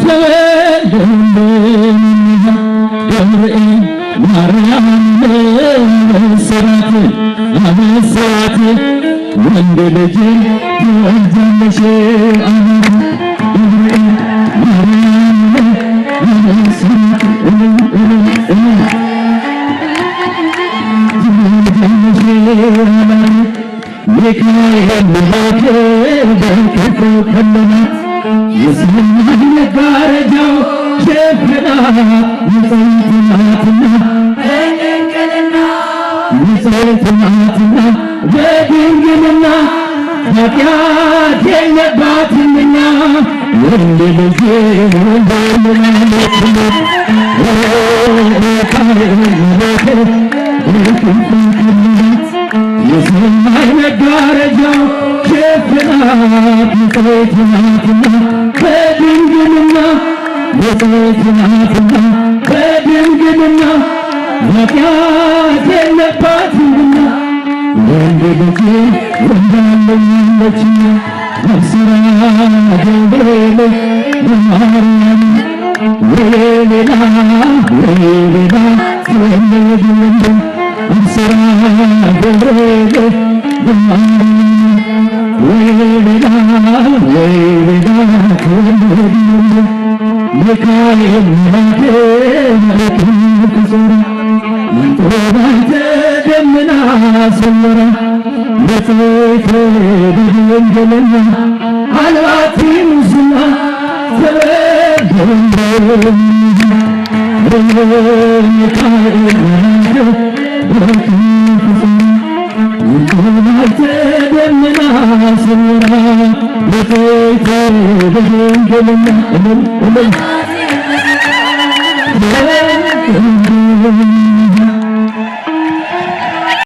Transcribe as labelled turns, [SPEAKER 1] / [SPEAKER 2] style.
[SPEAKER 1] ተወለደልን ገብርኤል ማርያም አበሰራት ወንድ ልጅ ትወልጃለሽ ገብርኤል ማርያም አበሰራት ሚካኤል መልአክ በክፉ ከለላት የሰማይ መጋረጃው ሸፈናት ንጽሕት ናትና በድንግልና ኃጢአት የለባትምና ወንድ ልጅ ወልዳለችና የሰማይ መጋረጃው ሸፈናት ንጽሕት ናትና በድንግልና በድንግልና ኃጢአት የለባትምና ወንድ ልጅ ወልዳለችና አብስራ ገብርኤል በማርያም ወሌላ ተወለደ አብስራ ገብርኤል በማርያም ወሌላ ተወለደ ሚካኤል መልአክ ከዞረ መንጦባይተ ደመና ሰወረ ንጽሕት በድንግልና አልባቲ ሙስና ተወለደ ሚካኤል መልአክ ከዞረ መንጦባይተ ደመና ሰወረ ንጽሕት በድንግልና